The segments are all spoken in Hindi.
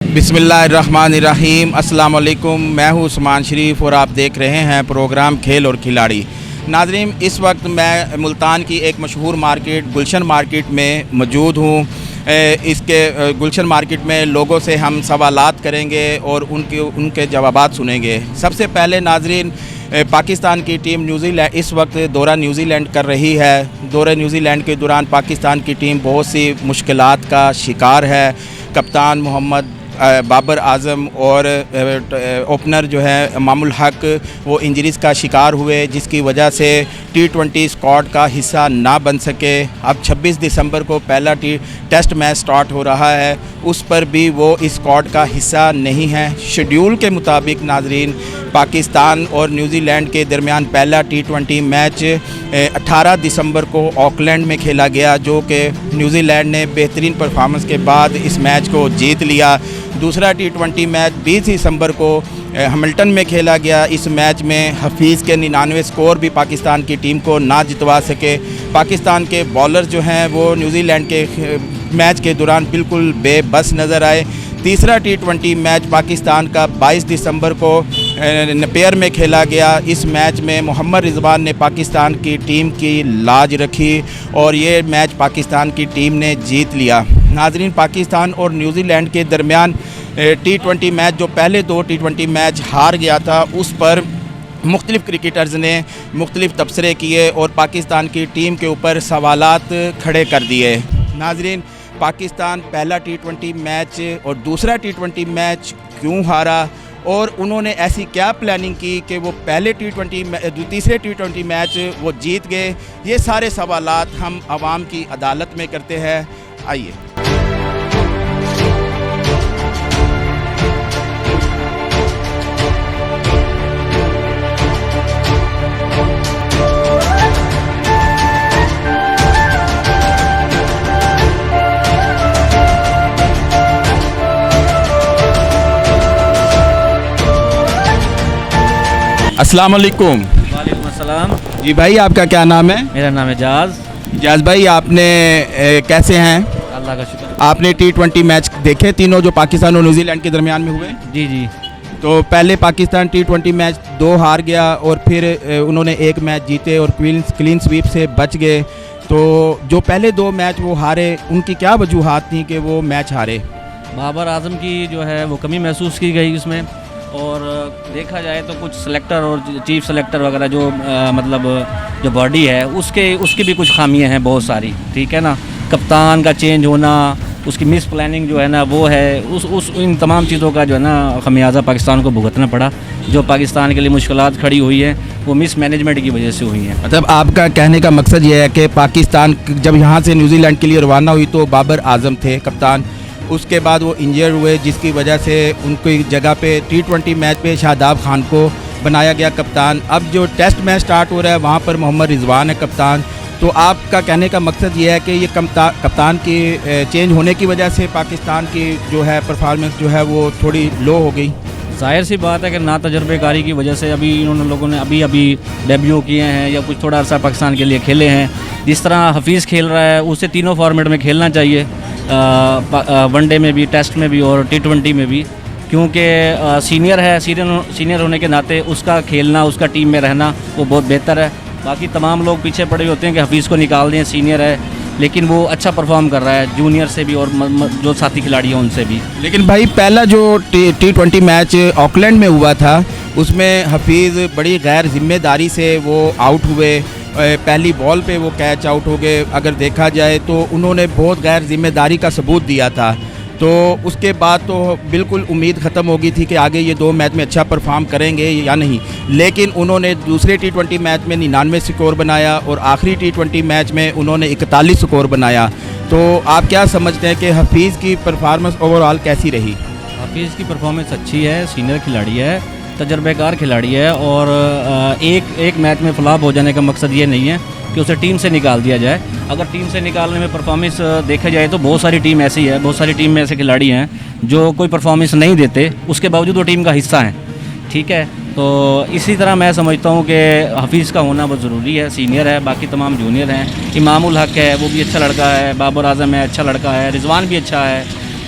बिस्मिल्लाहिर्रहमानिर्रहीम। अस्सलाम वालेकुम। मैं हूँ उस्मान शरीफ और आप देख रहे हैं प्रोग्राम खेल और खिलाड़ी। नाज़रीन, इस वक्त मैं मुल्तान की एक मशहूर मार्केट गुलशन मार्केट में मौजूद हूँ। इसके गुलशन मार्केट में लोगों से हम सवालात करेंगे और उनके जवाबात सुनेंगे। सबसे पहले नाज़रीन, पाकिस्तान की टीम न्यूज़ीलैंड इस वक्त दौरा न्यूज़ीलैंड कर रही है। दौरे न्यूज़ीलैंड के दौरान पाकिस्तान की टीम बहुत सी मुश्किलात का शिकार है। कप्तान मोहम्मद बाबर आज़म और ओपनर जो है मामूल हक वो इंजरीज़ का शिकार हुए, जिसकी वजह से T20 स्क्वाड का हिस्सा ना बन सके। अब 26 दिसंबर को पहला टेस्ट मैच स्टार्ट हो रहा है, उस पर भी वो इस स्क्वाड का हिस्सा नहीं है। शेड्यूल के मुताबिक नाजरीन, पाकिस्तान और न्यूज़ीलैंड के दरमियान पहला T20 मैच 18 दिसंबर को ऑकलैंड में खेला गया, जो कि न्यूज़ीलैंड ने बेहतरीन परफॉर्मेंस के बाद इस मैच को जीत लिया। दूसरा T20 मैच 20 दिसंबर को हैमिल्टन में खेला गया। इस मैच में हफीज़ के 99 स्कोर भी पाकिस्तान की टीम को ना जितवा सके। पाकिस्तान के बॉलर जो हैं वो न्यूज़ीलैंड के मैच के दौरान बिल्कुल बेबस नज़र आए। तीसरा T20 मैच पाकिस्तान का 22 दिसंबर को नेपियर में खेला गया। इस मैच में मोहम्मद रिजवान ने पाकिस्तान की टीम की लाज रखी और ये मैच पाकिस्तान की टीम ने जीत लिया। नाज़रीन, पाकिस्तान और न्यूज़ीलैंड के दरमियान T20 मैच जो पहले दो T20 मैच हार गया था, उस पर मुख्तलिफ़ क्रिकेटर्स ने मुख्तलिफ़ तबसरे किए और पाकिस्तान की टीम के ऊपर सवालात खड़े कर दिए। नाज़रीन, पाकिस्तान पहला T20 मैच और दूसरा T20 मैच क्यों हारा और उन्होंने ऐसी क्या प्लानिंग की कि वो पहले तीसरे T20 मैच वो जीत गए, ये सारे सवालात हम आवाम की अदालत में करते हैं। आइए। अस्सलाम वालेकुम। वालेकुम अस्सलाम। जी भाई, आपका क्या नाम है? मेरा नाम है जाज भाई, आपने कैसे हैं? अल्लाह का शुक्र। आपने T20 मैच देखे तीनों जो पाकिस्तान और न्यूज़ीलैंड के दरमियान में हुए? जी जी। तो पहले पाकिस्तान T20 मैच 2 हार गया और फिर उन्होंने एक मैच जीते और क्लीन स्वीप से बच गए। तो जो पहले 2 मैच वो हारे, उनकी क्या वजूहात थी कि वो मैच हारे? बाबर आजम की जो है वो कमी महसूस की गई उसमें, और देखा जाए तो कुछ सेलेक्टर और चीफ सेलेक्टर वगैरह जो मतलब जो बॉडी है उसकी भी कुछ खामियां हैं बहुत सारी, ठीक है ना। कप्तान का चेंज होना, उसकी मिस प्लानिंग जो है ना वो है, उस इन तमाम चीज़ों का जो है ना खमियाजा पाकिस्तान को भुगतना पड़ा। जो पाकिस्तान के लिए मुश्किलात खड़ी हुई है वो मिस मैनेजमेंट की वजह से हुई है। मतलब आपका कहने का मकसद ये है कि पाकिस्तान जब यहाँ से न्यूज़ीलैंड के लिए रवाना हुई तो बाबर आजम थे कप्तान, उसके बाद वो इंजर्ड हुए, जिसकी वजह से उनकी जगह पे T20 मैच पे शादाब खान को बनाया गया कप्तान। अब जो टेस्ट मैच स्टार्ट हो रहा है वहाँ पर मोहम्मद रिजवान है कप्तान। तो आपका कहने का मकसद ये है कि ये कप्तान की चेंज होने की वजह से पाकिस्तान की जो है परफॉर्मेंस जो है वो थोड़ी लो हो गई। जाहिर सी बात है कि ना तजर्बेकारी की वजह से अभी इन्होंने लोगों ने अभी डेब्यू किए हैं या कुछ थोड़ा अर्सा पाकिस्तान के लिए खेले हैं। जिस तरह हफीज़ खेल रहा है उसे तीनों फॉर्मेट में खेलना चाहिए, वनडे में भी, टेस्ट में भी और T20 में भी, क्योंकि सीनियर है। सीनियर होने के नाते उसका खेलना, उसका टीम में रहना वो बहुत बेहतर है। बाकी तमाम लोग पीछे पड़े होते हैं कि हफीज़ को निकाल दें, सीनियर है, लेकिन वो अच्छा परफॉर्म कर रहा है जूनियर से भी और जो साथी खिलाड़ी हैं उनसे भी। लेकिन भाई, पहला जो T20 मैच ऑकलैंड में हुआ था उसमें हफीज़ बड़ी गैर जिम्मेदारी से वो आउट हुए। पहली बॉल पे वो कैच आउट हो गए। अगर देखा जाए तो उन्होंने बहुत गैर जिम्मेदारी का सबूत दिया था। तो उसके बाद तो बिल्कुल उम्मीद ख़त्म हो गई थी कि आगे ये 2 मैच में अच्छा परफॉर्म करेंगे या नहीं। लेकिन उन्होंने दूसरे T20 मैच में 99 स्कोर बनाया और आखिरी T20 मैच में उन्होंने 41 स्कोर बनाया। तो आप क्या समझते हैं कि हफीज़ की परफॉर्मेंस ओवरऑल कैसी रही? हफीज़ की परफॉर्मेंस अच्छी है, सीनियर खिलाड़ी है, तजर्बेकार खिलाड़ी है, और एक मैच में फ्लॉप हो जाने का मकसद ये नहीं है कि उसे टीम से निकाल दिया जाए। अगर टीम से निकालने में परफॉर्मेंस देखा जाए तो बहुत सारी टीम ऐसी है, बहुत सारी टीम में ऐसे खिलाड़ी हैं जो कोई परफॉर्मेंस नहीं देते, उसके बावजूद वो टीम का हिस्सा हैं, ठीक है। तो इसी तरह मैं समझता हूँ कि हफीज़ का होना बहुत ज़रूरी है। सीनियर है, बाकी तमाम जूनियर हैं। इमामुल हक है, वो भी अच्छा लड़का है, बाबर आजम है, अच्छा लड़का है, रिजवान भी अच्छा है,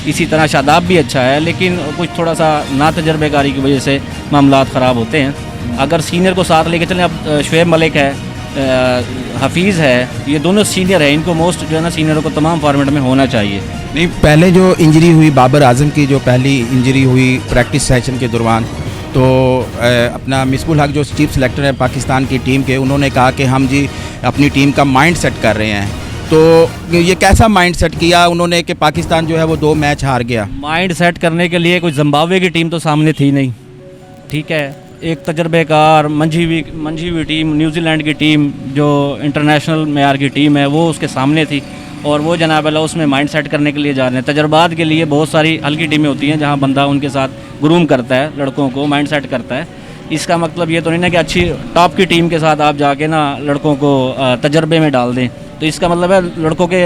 इसी तरह शादाब भी अच्छा है, लेकिन कुछ थोड़ा सा ना तजर्बेकारी की वजह से मामलात ख़राब होते हैं। अगर सीनियर को साथ लेके चलें, अब शुएब मलिक है, हफीज़ है, ये दोनों सीनियर है, इनको मोस्ट जो है ना सीनियरों को तमाम फॉर्मेट में होना चाहिए। नहीं, पहले जो इंजरी हुई बाबर आजम की, जो पहली इंजरी हुई प्रैक्टिस सेशन के दौरान, तो अपना मिसबुल हक जो चीफ सेलेक्टर है पाकिस्तान की टीम के, उन्होंने कहा कि हम जी अपनी टीम का माइंड सेट कर रहे हैं। तो ये कैसा माइंड सेट किया उन्होंने कि पाकिस्तान जो है वो 2 मैच हार गया? माइंड सेट करने के लिए कोई जिम्बाब्वे की टीम तो सामने थी नहीं, ठीक है। एक तजर्बेकार मंझी हुई टीम, न्यूजीलैंड की टीम जो इंटरनेशनल मेयार की टीम है, वो उसके सामने थी, और वो जनाब अल्लाह उसमें माइंड सेट करने के लिए जा रहे हैं। तजर्बात के लिए बहुत सारी हल्की टीमें होती हैं जहां बंदा उनके साथ ग्रूम करता है, लड़कों को माइंड सेट करता है। इसका मतलब ये तो नहीं ना कि अच्छी टॉप की टीम के साथ आप जाके ना लड़कों को तजर्बे में डाल दें। तो इसका मतलब है लड़कों के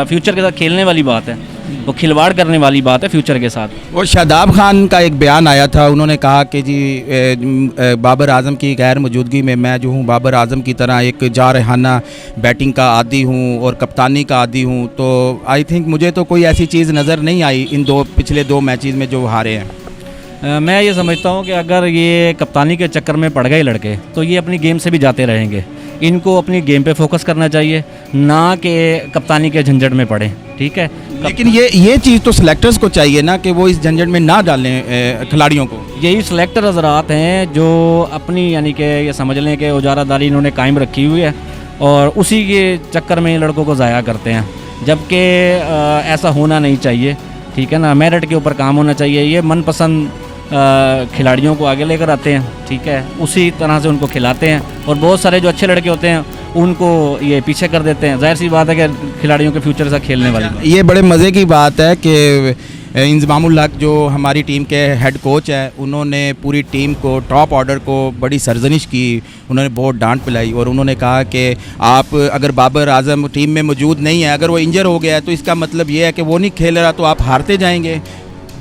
फ्यूचर के साथ खेलने वाली बात है, वो खिलवाड़ करने वाली बात है फ्यूचर के साथ। और शादाब खान का एक बयान आया था, उन्होंने कहा कि जी बाबर आजम की गैर मौजूदगी में मैं जो हूँ बाबर आजम की तरह एक जारहाना बैटिंग का आदी हूँ और कप्तानी का आदी हूँ। तो आई थिंक मुझे तो कोई ऐसी चीज़ नज़र नहीं आई इन पिछले 2 मैचेस में जो हारे हैं। मैं ये समझता हूँ कि अगर ये कप्तानी के चक्कर में पड़ गए लड़के, तो ये अपनी गेम से भी जाते रहेंगे। इनको अपनी गेम पे फोकस करना चाहिए, ना कि कप्तानी के झंझट में पड़े, ठीक है। लेकिन ये चीज़ तो सिलेक्टर्स को चाहिए ना कि वो इस झंझट में ना डालें खिलाड़ियों को। यही सिलेक्टर हजरात हैं जो अपनी यानी कि ये समझ लें कि उजारादारी इन्होंने कायम रखी हुई है, और उसी के चक्कर में लड़कों को ज़ाया करते हैं, जबकि ऐसा होना नहीं चाहिए, ठीक है ना। मेरिट के ऊपर काम होना चाहिए। ये मनपसंद खिलाड़ियों को आगे लेकर आते हैं, ठीक है, उसी तरह से उनको खिलाते हैं, और बहुत सारे जो अच्छे लड़के होते हैं उनको ये पीछे कर देते हैं। जाहिर सी बात है कि खिलाड़ियों के फ्यूचर से खेलने वाली। ये बड़े मज़े की बात है कि इंजमामुल हक जो हमारी टीम के हेड कोच है, उन्होंने पूरी टीम को, टॉप ऑर्डर को बड़ी सरजनिश की, उन्होंने बहुत डांट पिलाई, और उन्होंने कहा कि आप अगर बाबर आजम टीम में मौजूद नहीं है, अगर वो इंजर हो गया है, तो इसका मतलब ये है कि वो नहीं खेल रहा, तो आप हारते जाएंगे।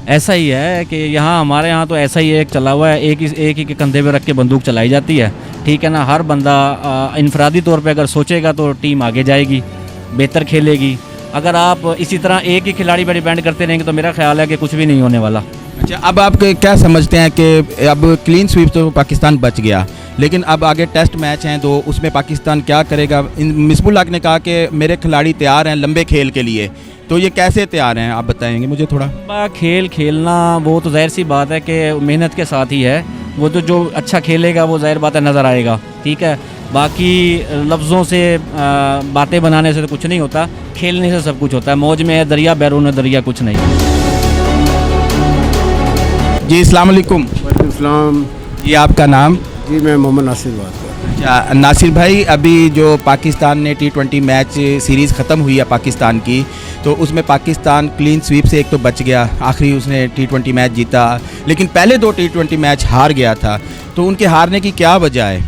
ऐसा ही है कि यहाँ हमारे यहाँ तो ऐसा ही एक चला हुआ है, एक ही के कंधे पे रख के बंदूक चलाई जाती है, ठीक है ना। हर बंदा इनफरादी तौर पे अगर सोचेगा तो टीम आगे जाएगी, बेहतर खेलेगी। अगर आप इसी तरह एक ही खिलाड़ी पर डिपेंड करते रहेंगे तो मेरा ख्याल है कि कुछ भी नहीं होने वाला। अच्छा, अब आप क्या समझते हैं कि अब क्लीन स्वीप तो पाकिस्तान बच गया, लेकिन अब आगे टेस्ट मैच हैं, तो उसमें पाकिस्तान क्या करेगा? मिसबुल हक ने कहा कि मेरे खिलाड़ी तैयार हैं लंबे खेल के लिए, तो ये कैसे तैयार हैं आप बताएंगे मुझे थोड़ा? खेल खेलना वो तो जाहिर सी बात है कि मेहनत के साथ ही है, वो तो जो अच्छा खेलेगा वो जाहिर बात है नज़र आएगा, ठीक है। बाकी लफ्ज़ों से बातें बनाने से तो कुछ नहीं होता, खेलने से सब कुछ होता है। मौज में है दरिया, बैरून दरिया कुछ नहीं। जी अस्सलाम वालेकुम। वालेकुम सलाम। ये आपका नाम? जी मैं मोहम्मद नासिर बात कर रहा हूँ। अच्छा नासिर भाई, अभी जो पाकिस्तान ने T20 मैच सीरीज़ ख़त्म हुई है पाकिस्तान की, तो उसमें पाकिस्तान क्लीन स्वीप से एक तो बच गया, आखिरी उसने T20 मैच जीता, लेकिन पहले 2 T20 मैच हार गया था। तो उनके हारने की क्या वजह है?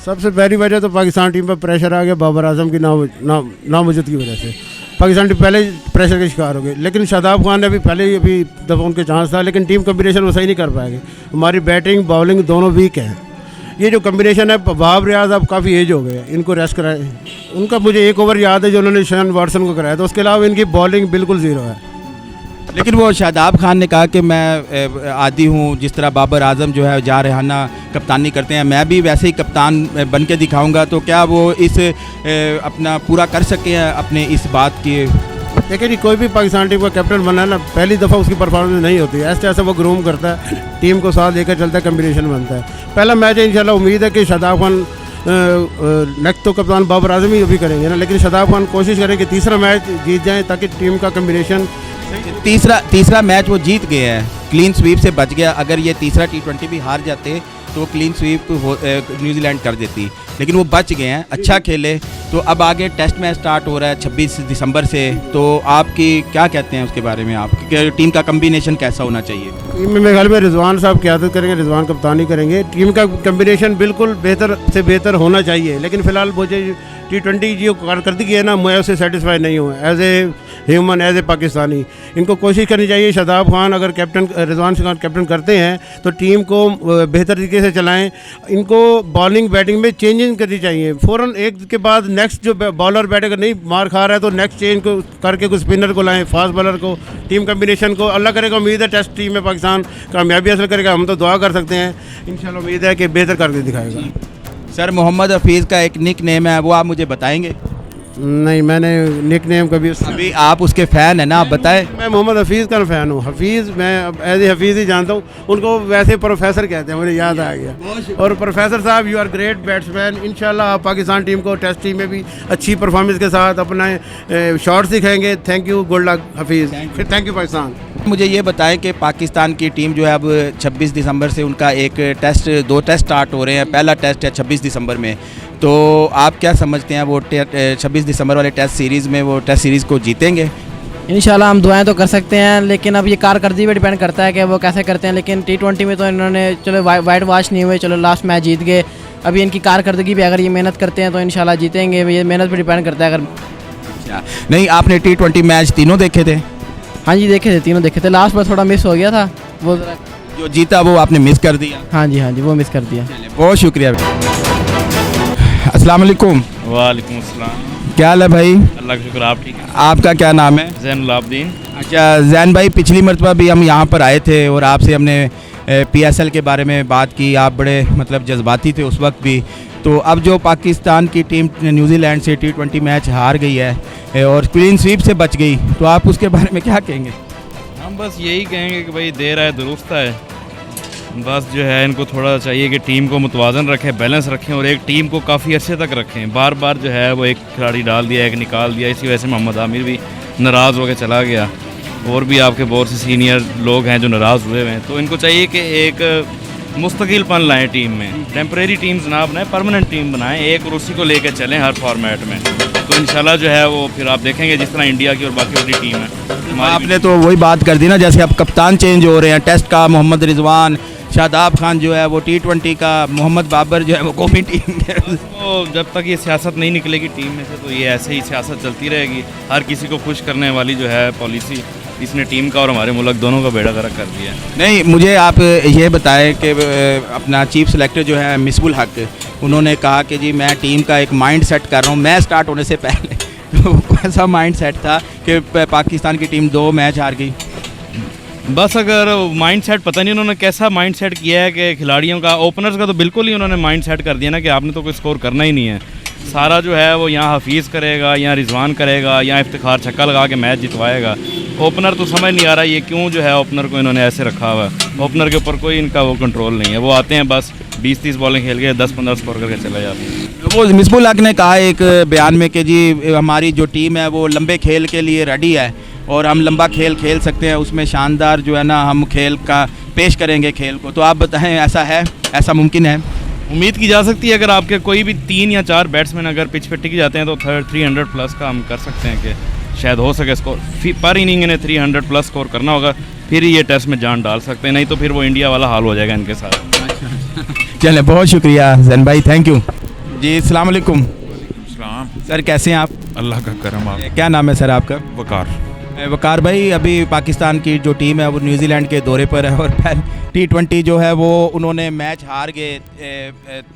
सबसे पहली वजह तो पाकिस्तान टीम पर प्रेशर आ गया बाबर आजम की नामौजूद की वजह से। पाकिस्तान टीम पहले प्रेशर के शिकार हो गई, लेकिन शादाब खान ने अभी दफ़ा उनके चांस था, लेकिन टीम कम्बिनेशन वो सही नहीं कर पाएंगे। हमारी बैटिंग बॉलिंग दोनों वीक हैं। ये जो कम्बिनेशन है, वहाब रियाज अब काफ़ी एज हो गए, इनको रेस्ट कराए। उनका मुझे एक ओवर याद है जो उन्होंने शेन वाटसन को कराया था, उसके अलावा इनकी बॉलिंग बिल्कुल ज़ीरो है। लेकिन वो शादाब खान ने कहा कि मैं आदी हूँ, जिस तरह बाबर आजम जो है जारहाना कप्तानी करते हैं, मैं भी वैसे ही कप्तान बन के दिखाऊँगा। तो क्या वो इस अपना पूरा कर सके हैं अपने इस बात की? देखिए जी, कोई भी पाकिस्तान टीम का कैप्टन बनना है ना, पहली दफ़ा उसकी परफॉर्मेंस नहीं होती है, ऐसे ऐसा वो ग्रूम करता है, टीम को साथ लेकर चलता है, कम्बिनेशन बनता है। पहला मैच है, इंशाल्लाह उम्मीद है कि शादाब खान नेक्स्ट तो कप्तान बाबर आजम ही अभी करेंगे ना, लेकिन शादाब खान कोशिश करें कि तीसरा मैच जीत जाएँ ताकि टीम का कम्बिनेशन। तीसरा मैच वो जीत गए हैं, क्लीन स्वीप से बच गया। अगर ये तीसरा T20 भी हार जाते तो क्लीन स्वीप न्यूजीलैंड कर देती, लेकिन वो बच गए हैं, अच्छा खेले। तो अब आगे टेस्ट मैच स्टार्ट हो रहा है 26 दिसंबर से, तो आपकी क्या कहते हैं उसके बारे में? आपकी टीम का कम्बिनेशन कैसा होना चाहिए? टीम में मेरे ख्याल में रिजवान साहब क़यादत करेंगे, रिजवान कप्तानी करेंगे। टीम का कम्बिनेशन बिल्कुल बेहतर से बेहतर होना चाहिए, लेकिन फ़िलहाल मुझे T20 जो कारकर्दगी है ना, मैं उससे सेटिस्फाई नहीं हूँ as a human, as a Pakistani. इनको कोशिश करनी चाहिए, शादाब खान अगर कैप्टन, रिजवान खान कैप्टन करते हैं तो टीम को बेहतर तरीके से चलाएं। इनको बॉलिंग बैटिंग में चेंजिंग करनी चाहिए, फ़ौरन एक के बाद नेक्स्ट जो बॉलर बैटर नहीं मार खा रहा है तो नेक्स्ट चेंज को करके कुछ स्पिनर को लाएं, फास्ट बॉलर को, टीम कम्बिनेशन को। अल्लाह करेगा, उम्मीद है टेस्ट टीम में पाकिस्तान कामयाबी हासिल करेगा, हम तो दुआ कर सकते हैं। इंशाल्लाह उम्मीद है कि बेहतर करके दिखाएगा। सर मोहम्मद हफीज़ का एक निक नेम है, वो आप मुझे बताएंगे? नहीं, मैंने निक नेम कभी अभी आप उसके फ़ैन हैं ना, आप बताएं। मैं मोहम्मद हफीज़ का फ़ैन हूँ। हफीज़ मैं एज ए हफीज़ ही जानता हूँ, उनको वैसे प्रोफेसर कहते हैं, मुझे याद आ गया। और प्रोफेसर साहब, यू आर ग्रेट बैट्समैन। इंशाल्लाह आप पाकिस्तान टीम को टेस्ट टीम में भी अच्छी परफॉर्मेंस के साथ अपना शॉट्स दिखाएंगे। Thank you, good luck Hafeez. फिर थैंक यू पाकिस्तान। मुझे ये बताएं कि पाकिस्तान की टीम जो है अब 26 दिसंबर से उनका एक टेस्ट, 2 टेस्ट स्टार्ट हो रहे हैं। पहला टेस्ट है 26 दिसंबर में, तो आप क्या समझते हैं वो 26 दिसंबर वाले टेस्ट सीरीज़ में वो टेस्ट सीरीज़ को जीतेंगे? इंशाल्लाह हम दुआएं तो कर सकते हैं, लेकिन अब ये कारकर्दगी पे डिपेंड करता है कि वो कैसे करते हैं। लेकिन T20 में तो इन्होंने चलो वाइट वॉश नहीं हुए, चलो लास्ट मैच जीत गए। अभी इनकी कारकर्दगी पे अगर ये मेहनत करते हैं तो इंशाल्लाह जीतेंगे। ये मेहनत पे डिपेंड करता है। अगर अच्छा, नहीं आपने T20 मैच तीनों देखे थे? हाँ जी, देखे थे, तीनों देखे थे। लास्ट में थोड़ा मिस हो गया था, वो ज़रा। जो जीता वो आपने मिस कर दिया? हाँ जी, वो मिस कर दिया। बहुत शुक्रिया। अस्सलाम वालेकुम। वालेकुम अस्सलाम। क्या हाल है भाई? अल्लाह का शुक्र, आप ठीक हैं? आपका क्या नाम है? ज़ैनुल आबदीन। अच्छा जैन भाई, पिछली मरतबा भी हम यहाँ पर आए थे और आपसे हमने PSL के बारे में बात की। आप बड़े मतलब जज्बाती थे उस वक्त भी। तो अब जो पाकिस्तान की टीम न्यूजीलैंड से T20 मैच हार गई है और क्लीन स्वीप से बच गई, तो आप उसके बारे में क्या कहेंगे? हम बस यही कहेंगे कि भाई देर आए दुरुस्त है। बस जो है इनको थोड़ा चाहिए कि टीम को मुतवाज़न रखें, बैलेंस रखें और एक टीम को काफ़ी अरसे तक रखें। बार बार जो है वो एक खिलाड़ी डाल दिया, एक निकाल दिया, इसी वजह से मोहम्मद आमिर भी नाराज़ होकर चला गया। और भी आपके बहुत से सीनियर लोग हैं जो नाराज़ हुए हैं। तो इनको चाहिए कि एक मुस्तकिलपन लाएँ टीम में, टेम्परेरी टीम्स ना बनाएं, परमानेंट टीम बनाएं एक, और उसी को लेकर चलें हर फॉर्मेट में। तो इंशाल्लाह जो है वो फिर आप देखेंगे जिस तरह इंडिया की और बाकी वाली टीम है। आपने तो वही बात कर दी ना, जैसे अब कप्तान चेंज हो रहे हैं, टेस्ट का मोहम्मद रिजवान, शादाब खान जो है वो T20 का, मोहम्मद बाबर जो है वो कौमी टीम के। तो जब तक ये सियासत नहीं निकलेगी टीम में से तो ये ऐसे ही सियासत चलती रहेगी। हर किसी को खुश करने वाली जो है पॉलिसी इसने टीम का और हमारे मुल्क दोनों का बेड़ा गर्क कर दिया है। नहीं, मुझे आप ये बताएं कि अपना चीफ सेलेक्टर जो है मिसबुल हक, उन्होंने कहा कि जी मैं टीम का एक माइंड सेट कर रहा हूँ। मैच स्टार्ट होने से पहले तो ऐसा माइंड सेट था कि पाकिस्तान की टीम 2 मैच हार गई। बस अगर माइंड सेट, पता नहीं उन्होंने कैसा माइंड सेट किया है कि खिलाड़ियों का, ओपनर्स का तो बिल्कुल ही उन्होंने माइंड सेट कर दिया ना कि आपने तो कोई स्कोर करना ही नहीं है। सारा जो है वो यहाँ हफीज़ करेगा, यहाँ रिजवान करेगा, यहाँ इफ्तिखार छक्का लगा के मैच जितवाएगा। ओपनर तो समझ नहीं आ रहा ये क्यों जो है ओपनर को इन्होंने ऐसे रखा हुआ है। ओपनर के ऊपर कोई इनका वो कंट्रोल नहीं है। वो आते हैं बस 20-30 बॉलिंग खेल के 10-15 स्कोर करके चले जाते हैं। वो मिसबुल हक ने कहा एक बयान में कि जी हमारी जो टीम है वो लंबे खेल के लिए रेडी है और हम लंबा खेल खेल सकते हैं, उसमें शानदार जो है ना हम खेल का पेश करेंगे खेल को। तो आप बताएं, ऐसा है, ऐसा मुमकिन है? उम्मीद की जा सकती है अगर आपके कोई भी 3 या 4 बैट्समैन अगर पिच पे टिक जाते हैं तो 300 प्लस का हम कर सकते हैं कि शायद हो सके स्कोर। पर इनिंग इन्हें 300 प्लस स्कोर करना होगा, फिर ये टेस्ट में जान डाल सकते हैं, नहीं तो फिर वो इंडिया वाला हाल हो जाएगा इनके साथ। चलें, बहुत शुक्रिया जैन भाई, थैंक यू जी। अस्सलाम वालेकुम। सर कैसे हैं आप? अल्लाह का करम। आप? क्या नाम है सर आपका? वकार। वकार भाई, अभी पाकिस्तान की जो टीम है वो न्यूजीलैंड के दौरे पर है और T20 जो है वो उन्होंने मैच हार गए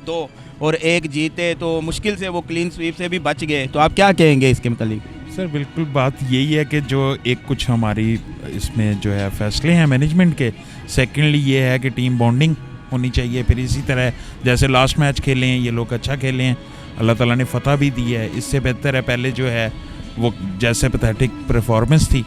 2 और 1 जीते, तो मुश्किल से वो क्लीन स्वीप से भी बच गए। तो आप क्या कहेंगे इसके मतलब? सर बिल्कुल बात यही है कि जो एक कुछ हमारी इसमें जो है फैसले हैं मैनेजमेंट के। सेकेंडली ये है कि टीम बॉन्डिंग होनी चाहिए। फिर इसी तरह जैसे लास्ट मैच खेले हैं ये लोग, अच्छा खेले हैं, अल्लाह ताला ने फतह भी दी है। इससे बेहतर है पहले जो है वो जैसे पैथेटिक परफॉर्मेंस थी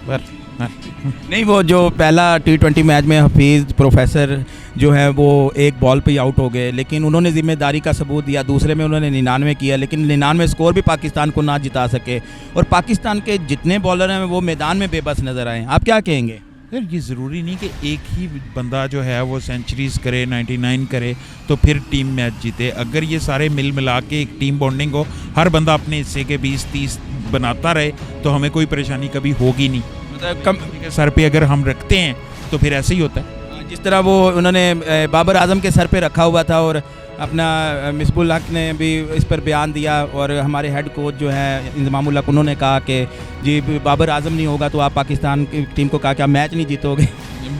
पर नहीं, वो जो पहला T20 मैच में हफीज़ प्रोफेसर जो है वो एक बॉल पे ही आउट हो गए, लेकिन उन्होंने जिम्मेदारी का सबूत दिया। दूसरे में उन्होंने 99 किया, लेकिन 99 स्कोर भी पाकिस्तान को ना जिता सके और पाकिस्तान के जितने बॉलर हैं वो मैदान में बेबस नज़र आए। आप क्या कहेंगे? यार ये ज़रूरी नहीं कि एक ही बंदा जो है वो सेंचुरीज़ करे, 99 करे तो फिर टीम मैच जीते। अगर ये सारे मिल मिला के एक टीम बॉन्डिंग हो, हर बंदा अपने हिस्से के 20-30 बनाता रहे तो हमें कोई परेशानी कभी होगी नहीं। मतलब कम के सर पे अगर हम रखते हैं तो फिर ऐसे ही होता है। जिस तरह वो उन्होंने बाबर आजम के सर पे रखा हुआ था और अपना मिसबुल हक ने भी इस पर बयान दिया और हमारे हेड कोच जो है इंजमामुल हक उन्होंने कहा कि जी बाबर आजम नहीं होगा तो आप पाकिस्तान की टीम को कहा कि आप मैच नहीं जीतोगे।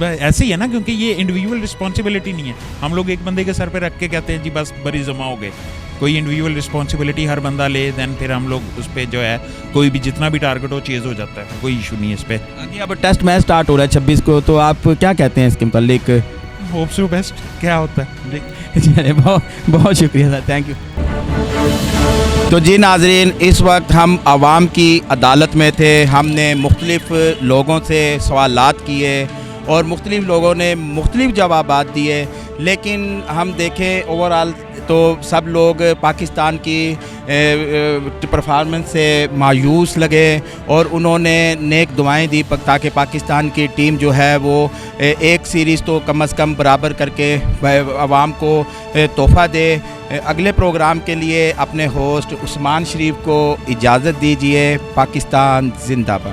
ऐसे ही है ना, क्योंकि ये इंडिविजुअल रिस्पॉन्सिबिलिटी नहीं है। हम लोग एक बंदे के सर पे रख के कहते हैं जी बस बरी जमा हो गए। कोई इंडिविजुअल रिस्पॉन्सिबिलिटी हर बंदा ले, देन फिर हम लोग उस पर जो है कोई भी जितना भी टारगेट हो चेज़ हो जाता है, कोई इशू नहीं है इस पर। आगे अब टेस्ट मैच स्टार्ट हो रहा है 26 को, तो आप क्या कहते हैं इसके मतलब? होप सो बेस्ट क्या होता है। चलिए बहुत बहुत शुक्रिया सर, थैंक यू। तो जी नाजरीन, इस वक्त हम आवाम की अदालत में थे। हमने मुख्तलिफ़ लोगों से सवालात किए और मुख्तलिफ़ लोगों ने मुख्तलिफ़ जवाबात दिए, लेकिन हम देखें ओवरऑल तो सब लोग पाकिस्तान की परफॉर्मेंस से मायूस लगे और उन्होंने नेक दुआएं दी ताकि पाकिस्तान की टीम जो है वो एक सीरीज़ तो कम से कम बराबर करके आवाम को तोहफ़ा दे। अगले प्रोग्राम के लिए अपने होस्ट उस्मान शरीफ को इजाज़त दीजिए। पाकिस्तान जिंदाबाद।